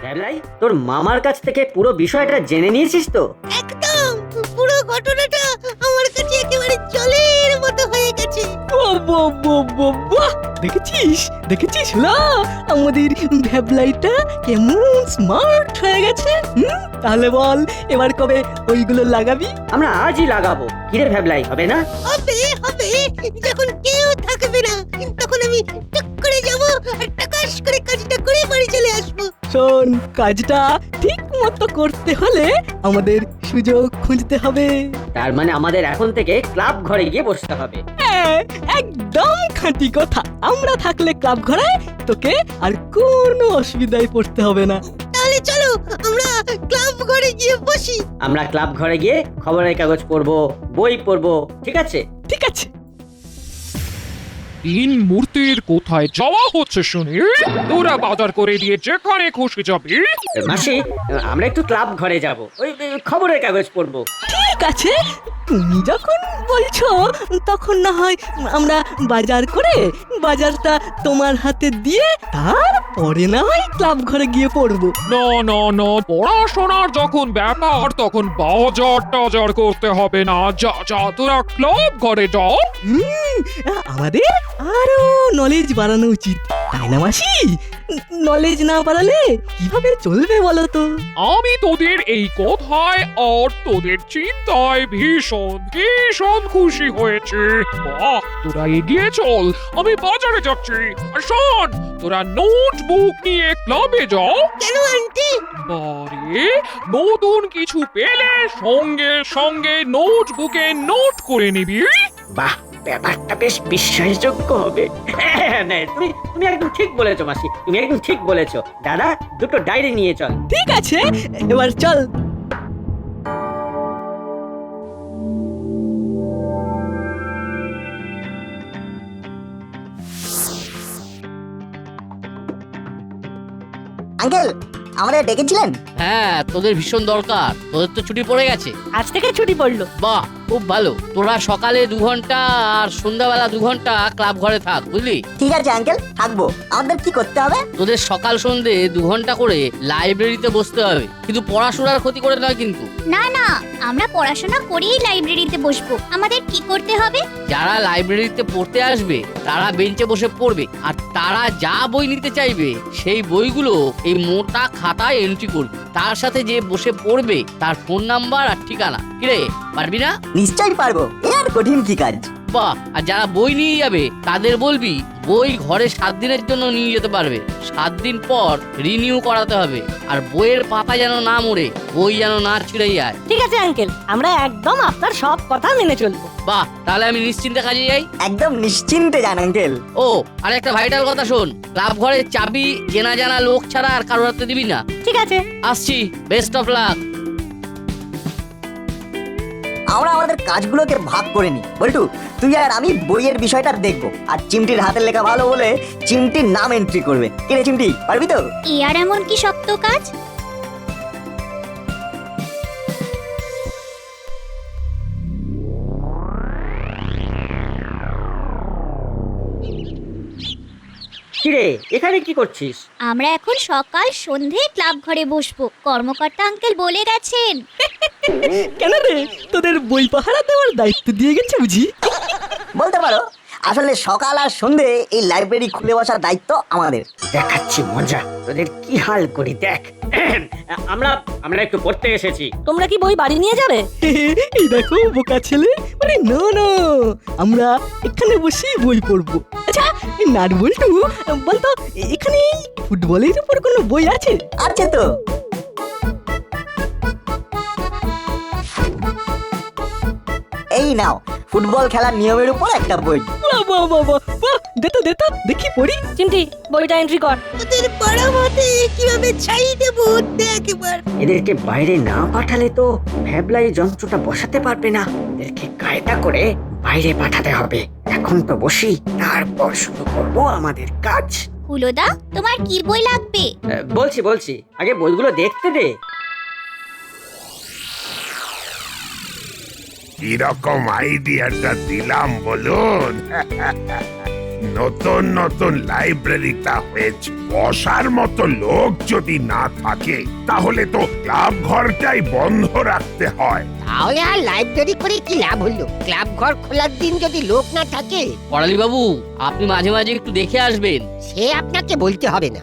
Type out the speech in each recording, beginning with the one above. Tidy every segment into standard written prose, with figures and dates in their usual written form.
ভ্যাবলাই, তোর মামার কাছ থেকে পুরো বিষয়টা জেনে নিয়েছিস তো? একদম পুরো ঘটনাটা আমার কাছে একেবারে জলের মতো হয়ে গেছে। বাহ! দেখেছিস দেখেছিস লা, আমাদের ভ্যাবলাইটা কেমন স্মার্ট হয়ে গেছে। তাহলে বল এবার কবে ওইগুলো লাগাবি? আমরা আজই লাগাবো। কিরে ভ্যাবলাই, হবে না? হবে হবে, যখন কেউ থাকবে না তখন আমি টুক করে যাবো আর টাকাশ করে কাজটা করে বাড়ি চলে আসবো। শোন, কাজটা ঠিক মতো করতে হলে আমাদের সুযোগ খুঁজতে হবে। তার মানে আমাদের এখন থেকে ক্লাব ঘরে গিয়ে বসতে হবে। হ্যাঁ, একদম খাঁটি কথা। আমরা থাকলে ক্লাব ঘরে তোকে আর কোনো অসুবিধায় পড়তে হবে না। তাহলে চলো আমরা ক্লাব ঘরে গিয়ে বসি। আমরা ক্লাব ঘরে গিয়ে খবরের কাগজ পড়বো, বই পড়বো, ঠিক আছে? ঠিক আছে। তিন মূর্তির কোথায় যাওয়া হচ্ছে শুনি? তোরা বাজার করে দিয়ে যেখানে খুশি যাবি। মাসি, আমরা একটু ক্লাব ঘরে যাব, ওই খবরের কাগজ পড়বো। ঠিক আছে, তুমি যখন বলছো তখন না হয় আমরা বাজার করে বাজারটা তোমার হাতে দিয়ে তারপরে না হয় ক্লাব ঘরে গিয়ে পড়বো। না না না, পড়াশোনার যখন ব্যাপার তখন বাজার টাজার করতে হবে না। যা যা, তোরা ক্লাব ঘরে যাও। আমাদের আরো নলেজ বাড়ানো উচিত, তাই না মাসি? নলেজ না বাড়ালে কিভাবে চলবে বলো তো? আমি তোদের এই কথায় আর তোদের চিন্তায় ভীষণ ভীষণ খুশি হয়েছে। বাহ, তোরা এগিয়ে চল, আমি বাজারে যাচ্ছি। আর শোন, তোরা নোটবুক নিয়ে ক্লাবে যাও। কেন আন্টি? বারে, নতুন কিছু পেলে সঙ্গে সঙ্গে নোটবুকে নোট করে নিবি। বাহ, ব্যাপারটা বেশ বিশ্বাসযোগ্য হবে। না, তুমি একদম ঠিক বলেছো মাসি, তুমি একদম ঠিক বলেছো। দাদা, দুটো ডায়েরি নিয়ে চল। ঠিক আছে, এবার চল। আঙ্কেল, আমাদের ডেকেছিলেন? হ্যাঁ, তোদের ভীষণ দরকার। তোদের তো ছুটি পড়ে গেছে। আজ থেকে ছুটি পড়লো। বাহ, খুব ভালো। তোরা সকালে 2 ঘন্টা আর সন্ধ্যাবেলা 2 ঘন্টা ক্লাব ঘরে থাক, বুঝলি? ঠিক আছে আঙ্কেল, থাকবো। আমাদের কি করতে হবে? তোদের সকাল সন্ধে 2 ঘন্টা করে লাইব্রেরিতে বসতে হবে, কিন্তু পড়াশোনার ক্ষতি করে নয় কিন্তু। না না, আমরা পড়াশোনা করেই লাইব্রেরিতে বসবো। আমাদের কি করতে হবে? যারা লাইব্রেরিতে পড়তে আসবে তারা বেঞ্চে বসে পড়বে, আর তারা যা বই নিতে চাইবে সেই বইগুলো এই মোটা খাতায় এন্ট্রি করবে। তার সাথে যে বসে পড়বে তার ফোন নাম্বার আর ঠিকানা। কিরে, পারবি না? নিশ্চয়ই পারবো, এর কঠিন কি কাজ? বাহ, আর যারা বই নিয়ে যাবে তাদের বলবি বই ঘরে 7 দিনের জন্য নিয়ে যেতে পারবে। 7 দিন পর রিনিউ করাতে হবে। আর বইয়ের পাতা যেন না মরে, বই যেন না ছিঁড়ে যায়। ঠিক আছে আঙ্কেল, আমরা একদম আপনার সব কথা মেনে চলবো। বাহ, তাহলে আমি নিশ্চিন্তে কাজে যাই। একদম নিশ্চিন্তে যান আঙ্কেল। ও, আর একটা ভাইটাল কথা শোন, ক্লাব ঘরের চাবি চেনা জানা লোক ছাড়া আর কারোর হাতে দিবি না। ঠিক আছে। আসছি, বেস্ট অফ লাক। আমরা আমাদের কাজগুলোকে ভাগ করে নিই। বল্টু, তুই আর আমি বইয়ের বিষয়টা দেখবো, আর চিমটির হাতের লেখা ভালো বলে চিমটির নাম এন্ট্রি করবে। কে রে চিমটি, পারবি তো? এ আর এমন কি শক্ত কাজ? কিরে, এখানে কি করছিস? আমরা এখন সকাল সন্ধে ক্লাব ঘরে বসবো, কর্মকর্তা আঙ্কেল বলে গেছেন। কেন রে, তোদের বই পাহারা দেওয়ার দায়িত্ব দিয়ে গেছে বুঝি? বলতে পারো, আসলে সকাল আর সন্ধে এই লাইব্রেরি খুলে বসার দায়িত্ব আমাদের। দেখাচ্ছি মজা, তোদের কি হাল করি দেখ। আমরা আমরা একটু পড়তে এসেছি। তোমরা কি বই বাড়ি নিয়ে যাবে? এই দেখো বোকা ছেলে, আরে না না, আমরা এখানে বসে বই পড়বো। আচ্ছা, এই নাট বল্টু, বলতো এখানে ফুটবলের উপর কোনো বই আছে? আছে তো। এই নাও, ফুটবল খেলার নিয়মের উপর একটা বই। বাহ বাহ বাহ বাহ, বাহ, দে তো দেখি পড়ি। চিমটি, বইটা এন্ট্রি কর। ওদের পাড়া মতে কিভাবে ছাই দেবো দেখ এবার। এদেরকে বাইরে না পাঠালে তো ভ্যাবলাই যন্ত্রটা বসাতে পারবে না। এদেরকে কায়দা করে বাইরে পাঠাতে হবে। এখন তো বসি, তারপর শুরু করব আমাদের কাজ। হুলোদা, তোমার কি বই লাগবে? বলছি, আগে বইগুলো দেখতে দে। কিরকম আইডিয়াটা দিলাম বলুন? নতুন নতুন লাইব্রেরিটা হয়েছে, বসার মতো লোক যদি না থাকে তাহলে তো ক্লাব ঘরটাই বন্ধ রাখতে হয়। তাহলে আর লাইব্রেরি করে কি লাভ হলো? ক্লাব ঘর খোলার দিন যদি লোক না থাকে, করালি বাবু, আপনি মাঝে মাঝে একটু দেখে আসবেন। সে আপনাকে বলতে হবে না।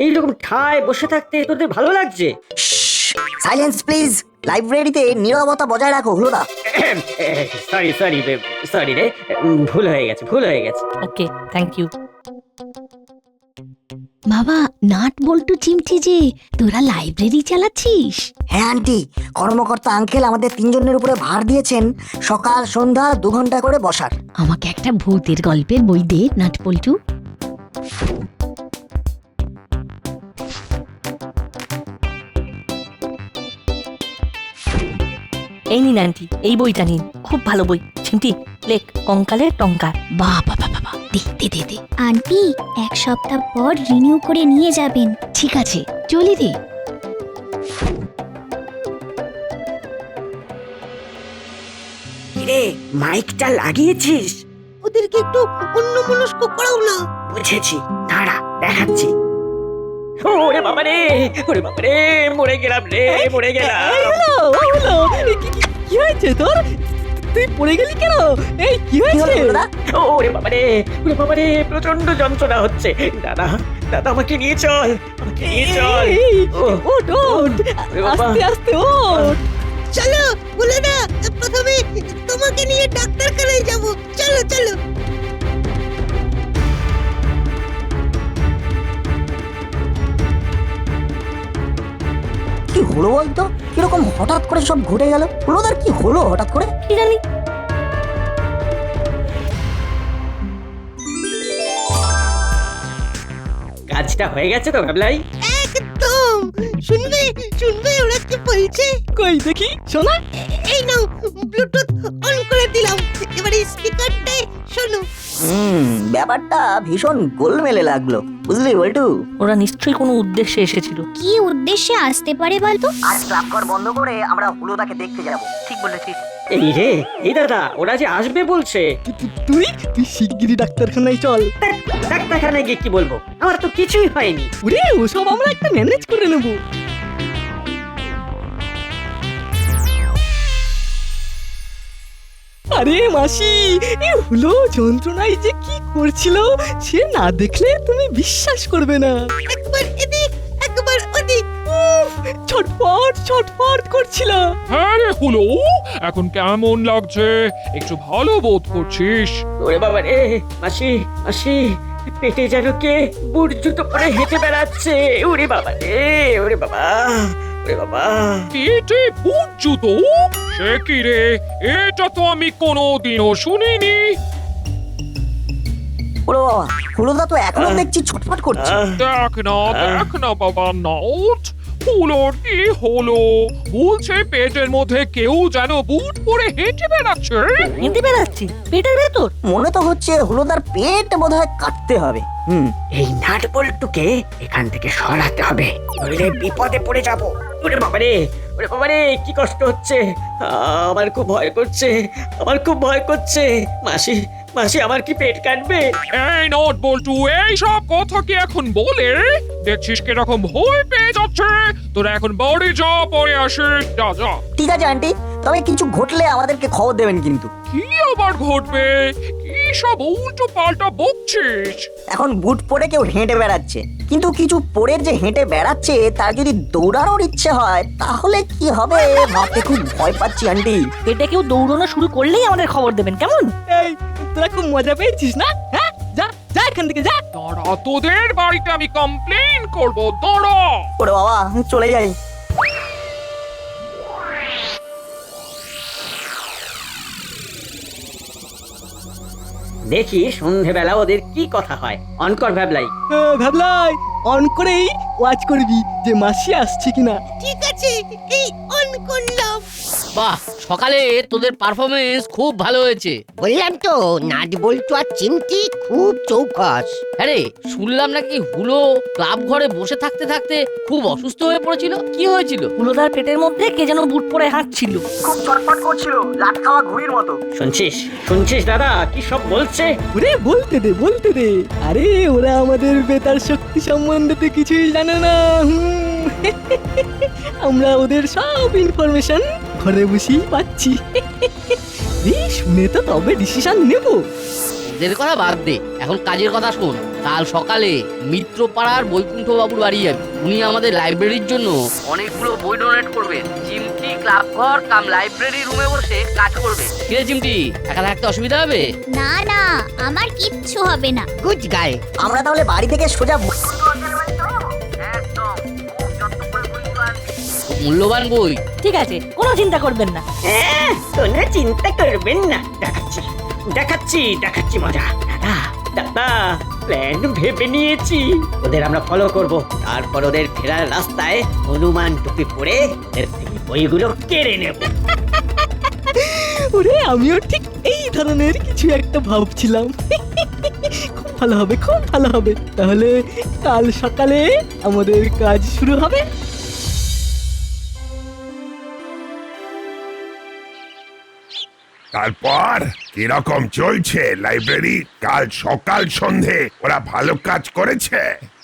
এইরকম ঠায় বসে থাকতে তোদের ভালো লাগছে? Silence please. লাইব্রেরিতে নীরবতা বজায় রাখো হলোদা। সরি সরি সরি রে, ভুল হয়ে গেছে, ভুল হয়ে গেছে। ওকে, থ্যাংক ইউ। বাবা, নাট বল্টু চিমটি যে তোরা লাইব্রেরি চালাচ্ছিস? হ্যাঁ আন্টি, কর্মকর্তা আঙ্কেল আমাদের তিনজনের উপরে ভার দিয়েছেন সকাল সন্ধ্যা 2 ঘন্টা করে বসার। আমাকে একটা ভূতের গল্পের বই দে নাট বল্টু। এই নিন আন্টি, এই বইটা নিন, খুব ভালো বই। চিমটি, লেখ কঙ্কালের টঙ্কার। বাবা বাবা বাবা, দে দে দে দে। আন্টি 1 সপ্তাহ পর রিনিউ করে নিয়ে যাবেন। ঠিক আছে, চলি রে। রে, মাইকটা লাগিয়েছিস? ওদেরকে একটু অন্যমনস্ক করাও না। বুঝেছি, দাঁড়া দেখাচ্ছি। ওরে বাবা রে, ওরে বাবা রে, মরে গেলাম রে, মরে গেলাম। কি হয়েছে তোর? তুই পড়ে গেলি কেন? এই কি কি হলো হয়েছে? হলোদা? ওরে বাবা রে, ওরে বাবা রে, প্রচন্ড যন্ত্রণা হচ্ছে। দাদা, দাদা আমাকে নিয়ে চল, আমাকে নিয়ে চল। এই, ও, ওঠ ওঠ, ওরে বাবা। আস্তে আস্তে ওঠ। চলো বলে না, প্রথমে তোমাকে নিয়ে ডাক্তারখানায় যাব। চলো চলো। কি হলো বলতো? কিরকম হঠাৎ করে সব ঘটে গেল? হলোদার কি হলো হঠাৎ করে? কি জানি। কাজটা হয়ে গেছে তো ভাবলাই? একদম। শুনবে শুনবে ওরা কি বলছে? কই দেখি, শোনা। এই নাও, ব্লুটুথ অন করে দিলাম, এবারে স্পিকারটায় শোনো। ব্যাপারটা ভীষণ গোলমেলে লাগলো, বুঝলি বল্টু? ওরা নিশ্চয়ই কোনো উদ্দেশ্যে এসেছিল। কি উদ্দেশ্যে আসতে পারে বলতো? আজ ক্লাব ঘর বন্ধ করে আমরা হলোদাকে দেখতে যাব। ঠিক বলেছিস। এই রে, এই দাদা, ওরা যে আসবে বলছে। তুই তুই শিগগিরই ডাক্তারখানায় চল। ডাক্তারখানায় গিয়ে কি বলবো? আমার তো কিছুই হয়নি। ওরে, ওসব আমরা একটা ম্যানেজ করে নেব। আরে মাসি, এ হলো যন্ত্রণায় যে কি করছিল সে না দেখলে তুমি বিশ্বাস করবে না। একবার এদিক একবার ওদিক। ছটফট ছটফট করছিল। হ্যাঁ রে হলো, এখন কেমন লাগছে? একটু ভালো বোধ করছিস? ওরে বাবা রে, মাসি মাসি, পেটে যেন কে বুট জুতো পরে হেঁটে বেড়াচ্ছে। ওরে বাবা রে, ওরে বাবা, ওরে বাবা। পেটে বুট জুতো? সে কি রে, এটা তো আমি কোনোদিনও শুনিনি। ওরে বাবা, হলোদা তো এখনো দেখছি ছটফট করছে। দেখ না বাবা নাউট, হুলোর কি হলো? বলছে পেটের মধ্যে কেউ যেন বুট পরে হেঁটে বেড়াচ্ছে। হেঁটে বেড়াচ্ছি পেটের ভেতর? মনে তো হচ্ছে হলোদার পেট বোধহয় কাটতে হবে। এই নাট বল্টুকে এখান থেকে সরাতে হবে, নইলে বিপদে পড়ে যাব। ওরে বাবা রে, ওরে বাবা রে, কি কষ্ট হচ্ছে। আমার খুব ভয় করছে, আমার খুব ভয় করছে। মাসি মাসি, আমার কি পেট কাটবে? এই নট বল্টু, এই সব কথা কি এখন বলে? দেখছিস কিরকম ভয় পেয়ে যাচ্ছে। তোরা এখন বাড়ি যা, পরে আসিস। যা যা। ঠিক আছে আন্টি, তবে কিছু ঘটলে আমাদেরকে খবর দেবেন কিন্তু। কি আবার ঘটবে? কি সব উল্টো পাল্টা বকছিস? এখন বুট পরে কেউ হেঁটে বেড়াচ্ছে, কিন্তু কিছু পরে যে হেঁটে বেড়াচ্ছে তার যদি দৌড়ানোর ইচ্ছে হয় তাহলে কি হবে ভাবতে খুব ভয় পাচ্ছি আন্টি। পেটে কেউ দৌড়ানো শুরু করলেই আমাদের খবর দেবেন, কেমন? এই, তোরা খুব মজা পেয়েছিস না? হ্যাঁ, যা যা এখান থেকে যা। দাঁড়া, তোদের বাড়িতে আমি কমপ্লেইন করব। দাঁড়া। ওরে বাবা, চলে যাই। দেখি সন্ধেবেলা ওদের কি কথা হয়। অন কর ভাবলাই। ভাবলাই, অন করেই ওয়াচ করবি যে মাসি আসছে কিনা। ঠিক আছে, এই অন করলাম। বাহ, সকালে তোদের পারফরমেন্স খুব ভালো হয়েছে। বললাম তো নাট বল্টু আর চিমটি খুব চৌকস। হ্যাঁ রে, শুনলাম নাকি হুলো ক্লাব ঘরে বসে থাকতে থাকতে খুব অসুস্থ হয়ে পড়েছিল। কি হয়েছিল? হুলোদার পেটের মধ্যে কে যেন বুট পরে হাঁটছিল। খুব চটপট করছিল, লাট খাওয়া ঘুড়ির মতো। শুনছিস শুনছিস দাদা কি সব বলছে? ওরে বলতে দে। আরে ওরা আমাদের বেতার শক্তি সম্বন্ধে তো কিছুই জানে না। আমরা ওদের সব ইনফরমেশন ঘরে বসেই পাচ্ছি। শুনে তো তবে ডিসিশন নেব। ওদের কথা বাদ দে, এখন কাজের কথা শোন। কাল সকালে মিত্রপাড়ার বৈকুণ্ঠ বাবুর বাড়ি যাবি। উনি আমাদের লাইব্রেরির জন্য অনেকগুলো বই ডোনেট করবেন। চিমটি ক্লাব ঘর কাম লাইব্রেরি রুমে বসে কাজ করবে। কি রে চিমটি, একা থাকতে অসুবিধা হবে? না না, আমার কিচ্ছু হবে না। Good girl. আমরা তাহলে বাড়ি থেকে সোজা মূল্যবান বই। ঠিক আছে, কোনো চিন্তা করবেন না। হ্যাঁ, কোনো চিন্তা করবেন না। দেখাচ্ছি মজা। দাদা প্ল্যান ভেবে নিয়েছি। ওদের আমরা ফলো করব, তারপর ওদের ফেরার রাস্তায় হনুমান টুপি পরে ওদের থেকে বইগুলো কেড়ে নেব। ওরে আমিও ঠিক এই ধরনের কিছু একটা ভাবছিলাম। খুব ভালো হবে। তাহলে কাল সকালে আমাদের কাজ শুরু হবে। তারপর কিরকম চলছে লাইব্রেরি? কাল সকাল সন্ধে ওরা ভালো কাজ করেছে?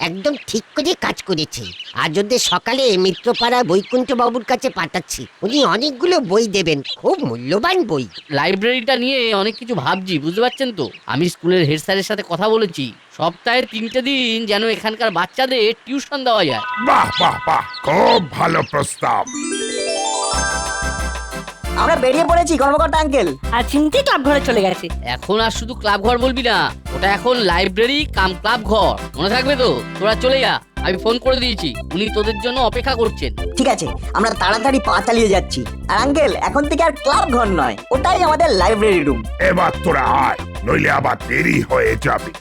একদম ঠিক করে কাজ করেছে। আজ ওদের সকালে মিত্রপাড়া বৈকুণ্ঠ বাবুর কাছে পাঠাচ্ছি। উনি অনেকগুলো বই দেবেন, খুব মূল্যবান বই। লাইব্রেরিটা নিয়ে অনেক কিছু ভাবছি, বুঝতে পারছেন তো। আমি স্কুলের হেড স্যারের সাথে কথা বলেছি, সপ্তাহে 3টে দিন যেন এখানকার বাচ্চাদের টিউশন দেওয়া যায়। বাহ, খুব ভালো প্রস্তাব। আমরা বেরিয়ে পড়েছি কর্মকর্তা আঙ্কেল। আর চিমটি ক্লাব ঘরে চলে গেছে। এখন আর শুধু ক্লাব ঘর বলবি না, ওটা এখন লাইব্রেরি কাম ক্লাব ঘর। মনে থাকবে তো? তোরা চলে যা, আমি ফোন করে দিয়েছি, উনি তোদের জন্য অপেক্ষা করছেন। ঠিক আছে, আমরা তাড়াতাড়ি পা চালিয়ে যাচ্ছি। আর আঙ্কেল, এখন থেকে আর ক্লাব ঘর নয়, ওটাই আমাদের লাইব্রেরি রুম। এবার তোরা আয়, নইলে আবার দেরি হয়ে যাবে।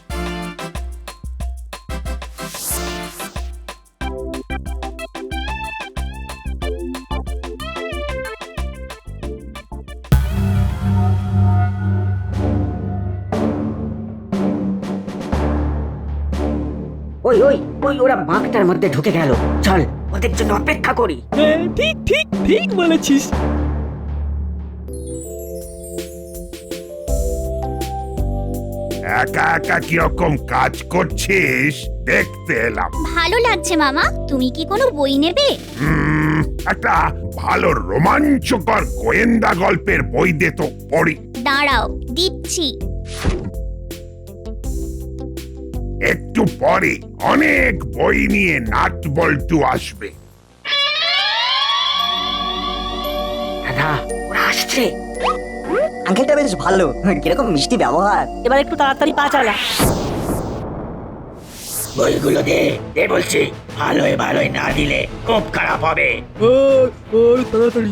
ওই ওরা বাঁকটার মধ্যে ঢুকে গেল। চল ওদের জন্য অপেক্ষা করি। হ্যাঁ, ঠিক বলেছিস। একা একা কিরকম কাজ করছিস দেখতে এলাম। ভালো লাগছে মামা। তুমি কি কোনো বই নেবে? একটা ভালো রোমাঞ্চকর গোয়েন্দা গল্পের বই দে তো পড়ি। দাঁড়াও, দিচ্ছি। একটু পরে অনেক বই নিয়ে নাট বল্টু আসবে। দাদা ওরা আসছে। আঙ্কেলটা বেশ ভালো, কিরকম মিষ্টি ব্যবহার। এবার একটু তাড়াতাড়ি পা চালা। বইগুলো দে বলছি। ভালোই না দিলে খুব খারাপ হবে।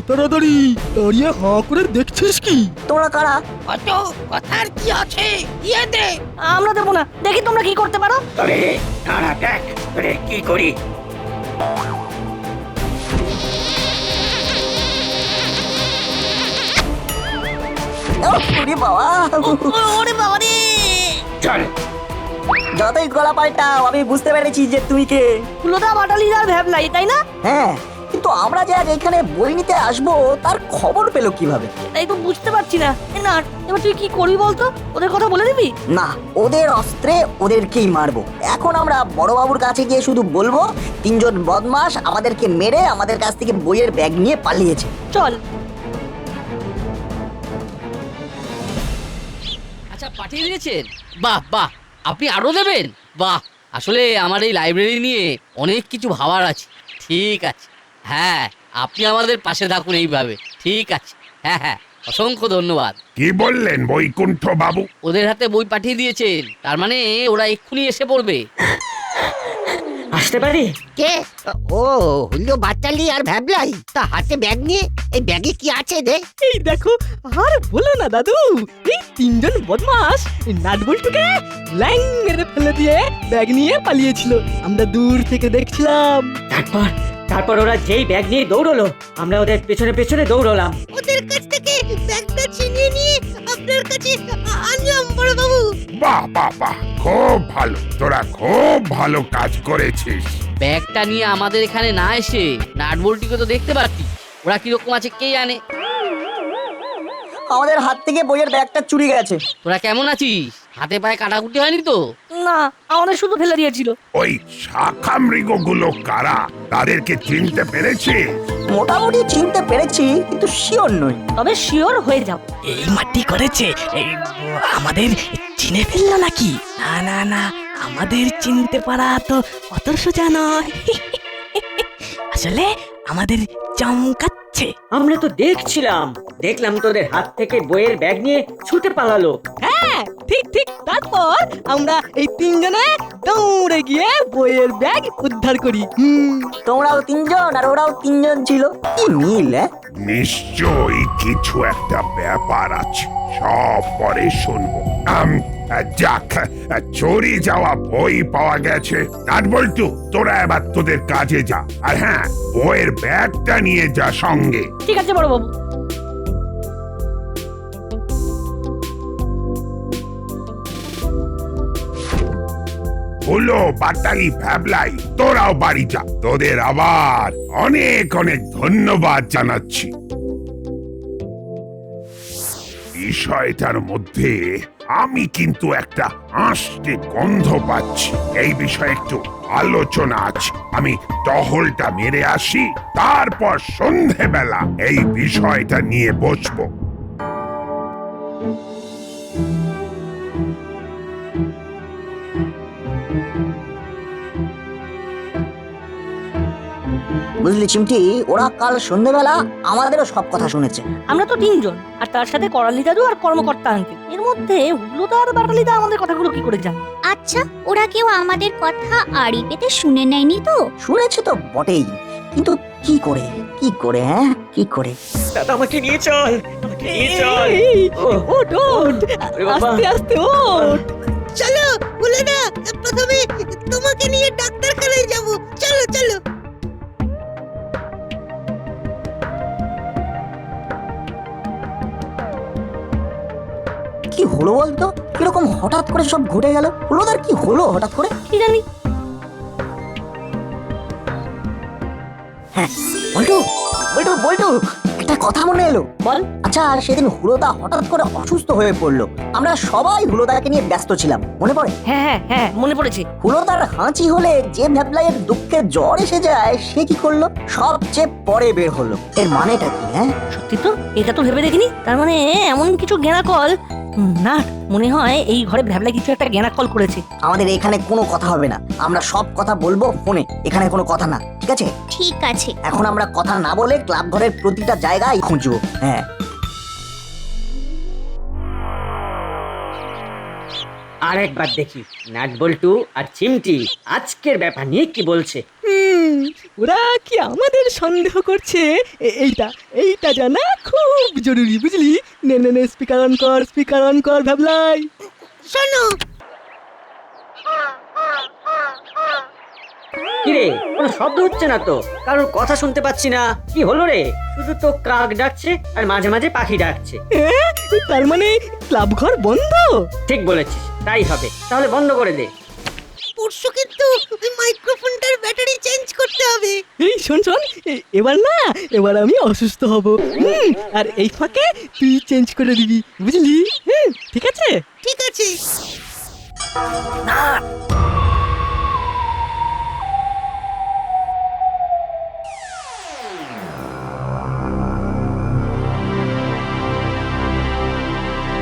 তাড়াতাড়ি দাঁড়িয়ে হাঁ করে দেখছিস কি? তোরা কারা? কত কথার কি আছে, দিয়ে দে। আমরা দেবো না, দেখি তোমরা কি করতে পারো। তবে দাঁড়া, দেখ তোরে কি করি। ওরে বাবা, ওরে বাবা রে! চল। যতই গলা পাল্টাও আমি বুঝতে পেরেছি যে তুই কে। হুলোদা বাটালিদার ভ্যাবলাই, তাই না? হ্যাঁ, কিন্তু আমরা যে আজ এখানে বই নিতে আসবো তার খবর পেলো কিভাবে? তাই তো বুঝতে পারছি না। না, এবার তুই কি করবি বলতো? ওদের কথা বলে দিবি? না, ওদের অস্ত্রে ওদেরকেই মারবো। এখন আমরা বড়বাবুর কাছে গিয়ে শুধু বলবো 3জন বদমাশ আমাদেরকে মেরে আমাদের কাছ থেকে বইয়ের ব্যাগ নিয়ে পালিয়েছে। চল। আচ্ছা, পাঠিয়ে দিয়েছেন? বাহ, আপনি আরো দেবেন? বাহ, আসলে আমার এই লাইব্রেরি নিয়ে অনেক কিছু ভাবার আছে। ঠিক আছে, হ্যাঁ, আপনি আমাদের পাশে থাকুন এইভাবে। ঠিক আছে, হ্যাঁ, অসংখ্য ধন্যবাদ। কি বললেন বৈকুণ্ঠ বাবু? ওদের হাতে বই পাঠিয়ে দিয়েছেন, তার মানে ওরা এক্ষুনি এসে পড়বে। আসতে পারি? কে? ও হলো বাটালি আর ভ্যাবলাই। তা হাতে ব্যাগ নিয়ে, এই ব্যাগে কি আছে দে? এই দেখো, আর বলো না দাদু, এই 3জন বদমাস নাট বল্টুকে ল্যাং মেরে ফেলে দিয়ে ব্যাগ নিয়ে পালিয়েছিল। আমরা দূর থেকে দেখছিলাম। তারপর ওরা যেই ব্যাগ নিয়ে দৌড়লো, আমরা ওদের পেছনে দৌড়লাম। ওদের ব্যাগটা ছিনিয়ে নিয়ে আপনার কাছে আনলাম বড় বাবু। বাহ বাহ বাহ, খুব ভালো, তোরা খুব ভালো কাজ করেছিস। ব্যাগটা নিয়ে আমাদের এখানে না এসে নাটবল্টুকে তো দেখতে পারতি, ওরা কিরকম আছে কে জানে। আমাদের হাত থেকে বইয়ের ব্যাগটা চুরি গেছে। তোরা কেমন আছিস? হাতে পায়ে কাটাকুটি হয়নি তো? না, আমাদের শুধু ফেলে দিয়েছিল। ওই শাখা মৃগগুলো কারা, তাদেরকে চিনতে পেরেছিস? মোটামুটি চিনতে পেরেছি, কিন্তু শিওর নই। তবে শিওর হয়ে যাও। এই মাটি করেছে, এই আমাদের চিনে ফেললো নাকি? না না না, আমাদের চিনতে পারা তো অত সোজা নয়। আসলে আমাদের চমকাচ্ছে। আমরা তো দেখলাম তোদের হাত থেকে বইয়ের ব্যাগ নিয়ে ছুটে পালালো। হ্যাঁ, ঠিক ঠিক। তারপর আমরা এই তিনজনে দৌড়ে গিয়ে বইয়ের ব্যাগ উদ্ধার করি। তোমরাও তিনজন আর ওরাও তিনজন ছিল, কি মিল? নিশ্চয়ই কিছু একটা ব্যাপার আছে, সব পরে শুনবো। যাক, চুরি যাওয়া বই পাওয়া গেছে। নাটবল্টু, তোরা এবার তোদের কাজে যা, আর হ্যাঁ, বইয়ের ব্যাগটা নিয়ে যা সঙ্গে। ঠিক আছে বড় বাবু। হলো বাটালি ভ্যাবলাই, তোরাও বাড়ি যা। তোদের আবার অনেক অনেক ধন্যবাদ জানাচ্ছি। বিষয়টার মধ্যে আমি কিন্তু একটা আষ্টে গন্ধ পাচ্ছি। এই বিষয়ে একটু আলোচনা আছে। আমি টহলটা মেরে আসি, তারপর সন্ধেবেলা এই বিষয়টা নিয়ে বসবো। বুঝলি চিমটি, ওরা কাল সন্ধ্যেবেলা আমাদেরও সব কথা শুনেছে। আমরা তো তিনজন, আর তার সাথে করালি দাদু আর কর্মকর্তা আঙ্কেল। এর মধ্যে হুলোদা আর বাটালিদা আমাদের কথাগুলো কি করে জানে? আচ্ছা, ওরা কেউ আমাদের কথা আড়ি পেতে শুনে নেয়নি তো? শুনেছে তো বটেই, কিন্তু কি করে হ্যাঁ, কি করে? দাদা, আমাকে নিয়ে চল, আমাকে নিয়ে চল। এই, ও, ওঠ ওঠ, ওরে বাবা। আস্তে আস্তে ওঠ। চলো বলে না, প্রথমে তোমাকে নিয়ে ডাক্তারখানায় যাব। চলো চলো। কি হলো বলতো? কিরকম হঠাৎ করে সব ঘটে গেল? হলোদার কি হলো হঠাৎ করে? কি জানি। হ্যাঁ, বল্টু বল্টু বল্টু, একটা কথা মনে এলো। বল। আচ্ছা, আর সেদিন হুলোদা হঠাৎ করে অসুস্থ হয়ে পড়লো। আমরা সবাই হুলোদাকে নিয়ে ব্যস্ত ছিলাম, মনে পড়ে? হ্যাঁ হ্যাঁ হ্যাঁ, মনে পড়েছে। হুলোদার হাঁচি হলে যে ভ্যাবলাইয়ের দুঃখে জ্বর এসে যায়, সে কি করলো? সবচেয়ে পরে বের হলো। এর মানেটা কি? হ্যাঁ, সত্যি তো, এটা তো ভেবে দেখিনি। তার মানে এমন কিছু গেঁড়া কল না, মনে হয় এই ঘরে ভ্যাবলা কিছু একটা গেঁড়া কল করেছে। আমাদের এখানে কোনো কথা হবে না, আমরা সব কথা বলবো ফোনে, এখানে কোনো কথা না, ঠিক আছে? ঠিক আছে। এখন আমরা কথা না বলে ক্লাব ঘরের প্রতিটা জায়গায় খুঁজবো। হ্যাঁ, আরেকবার দেখি নাটবল্টু আর চিমটি আজকের ব্যাপার নিয়ে কি বলছে। ওরা কি আমাদের সন্দেহ করছে? এইটা জানা খুব জরুরি, বুঝলি? নে নে নে, স্পিকার অন কর ভাবলাই। শোনো, কিরে, কোনো শব্দ হচ্ছে না তো, কারোর কথা শুনতে পাচ্ছি না। কি হলো রে? শুধু তো কাক ডাকছে আর মাঝে মাঝে পাখি ডাকছে। তার মানে ক্লাব ঘর বন্ধ? ঠিক বলেছিস, তাই হবে। তাহলে বন্ধ করে দে। পরশু কিন্তু ওই মাইক্রোফোনটার ব্যাটারি চেঞ্জ করতে হবে। এই শোন, এবার আমি অসুস্থ হব, আর এই ফাঁকে তুই চেঞ্জ করে দিবি, বুঝলি? ঠিক আছে? ঠিক আছে।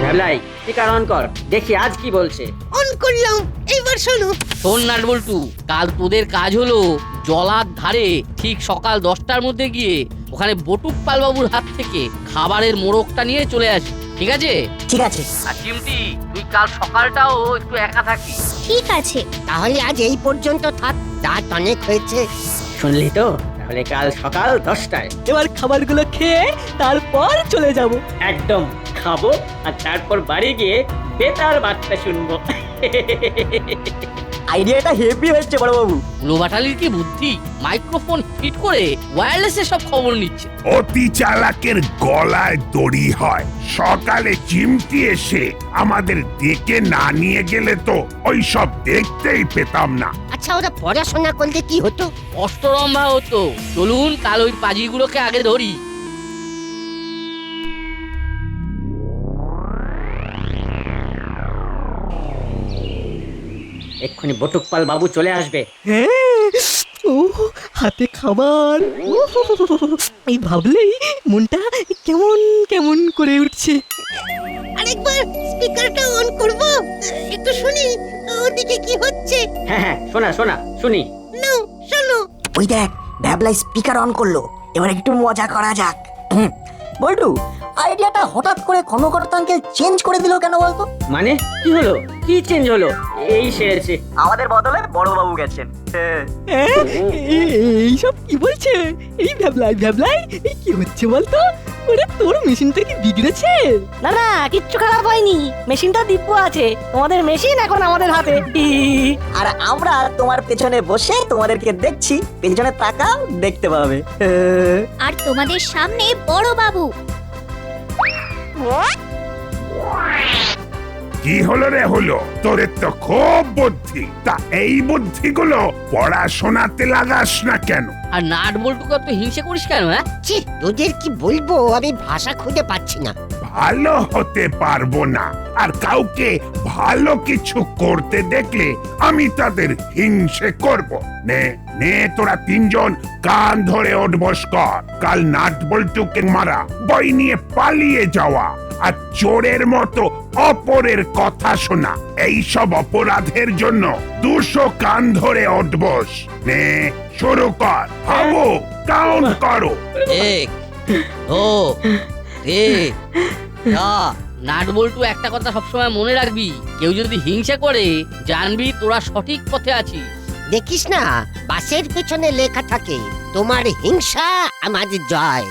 ভ্যাবলাই, স্পিকার অন কর, দেখি আজ কি বলছে। অন করলাম, এইবার শোনো। শোন নাটবল্টু, কাল তোদের কাজ হলো জলার ধারে ঠিক সকাল 10টার মধ্যে গিয়ে ওখানে বটুক পালবাবুর হাত থেকে খাবারের মোড়কটা নিয়ে চলে আসি, ঠিক আছে? ঠিক আছে। আর চিমটি, তুই কাল সকালটাও একটু একা থাকিস। ঠিক আছে। তাহলে আজ এই পর্যন্ত থাক, রাত অনেক হয়েছে। শুনলি তো? তাহলে কাল সকাল 10টায় এবার খাবারগুলো খেয়ে তারপর চলে যাব। একদম খাবো, আর তারপর বাড়ি গিয়ে বেতার বার্তা শুনবো। আইডিয়াটা হেভি হচ্ছে বড় বাবু। গ্লোবাটালির কি বুদ্ধি, মাইক্রোফোন ফিট করে ওয়্যারলেসে সব খবর নিচ্ছে। অতি চালাকের গলায় দড়ি হয়। সকালে চিমটি এসে আমাদের ডেকে না নিয়ে গেলে তো ওই সব দেখতেই পেতাম না। আচ্ছা ওরা পড়াশোনা করলে কি হতো? অষ্টরম্ভা হতো। চলুন কাল ওই পাজিগুলোকে আগে ধরি। এক্ষুনি বটুকপাল বাবু চলে আসবে। হ্যাঁ, ও হাতে খাবার, এই ভাবলেই মনটা কেমন কেমন করে উঠছে। আরেকবার স্পিকারটা অন করব, একটু শুনি ওদিকে কি হচ্ছে। হ্যাঁ হ্যাঁ, শোনা শোনা শুনি। নাও শোনো। ওই দেখ ভ্যাবলা স্পিকার অন করলো, এবার একটু মজা করা যাক। বল্টু, আইডিয়াটা হঠাৎ করে কর্মকর্তা আঙ্কেল চেঞ্জ করে দিল কেন বলতো? মানে কি হলো? কি চেঞ্জ হলো? এই সেরেছে। আমাদের বদলে বড় বাবু গেছেন। এইসব কি বলছে? এই ভ্যাবলাই ভ্যাবলাই এই কি হচ্ছে বলতো? ওরে তোর মেশিনটা কি বিগড়েছে? না না, কিচ্ছু খারাপ হয়নি, মেশিনটা দিব্য আছে। তোমাদের মেশিন এখন আমাদের হাতে। আর আমরা তোমার পেছনে বসে তোমাদেরকে দেখছি, পেছনে তাকাও দেখতে পাবে। আর তোমাদের সামনে বড় বাবু। কি হলো রে হলো? তোদের তো খুব বুদ্ধি। তা এই বুদ্ধিগুলো পড়াশোনাতে লাগাস না কেন? আর নাট বল্টুকে তো হিংসে করিস কেন? হ্যাঁ, ছি, তোদের কি বলবো, আমি ভাষা খুঁজে পাচ্ছি না। ভালো হতে পারবো না, আর কাউকে ভালো কিছু করতে দেখলে আমি তাদের হিংসে করব। নে নে, তোরা তিনজন কান ধরে উঠবস কর। কাল নাট বল্টুকে মারা, বই নিয়ে পালিয়ে যাওয়া, আর চোরের মতো অপরের কথা শোনা, এই সব অপরাধের জন্য 200 কান ধরে উঠবস। নে শুরু কর, ভাবো, কাউন্ট করো। এক, দো, তিন, চার। নাট বল্টু একটা কথা সবসময় মনে রাখবি, কেউ যদি হিংসা করে জানবি তোরা সঠিক পথে আছিস। দেখিস না, বাসের পেছনে লেখা থাকে তোমার হিংসা আমাদের জয়।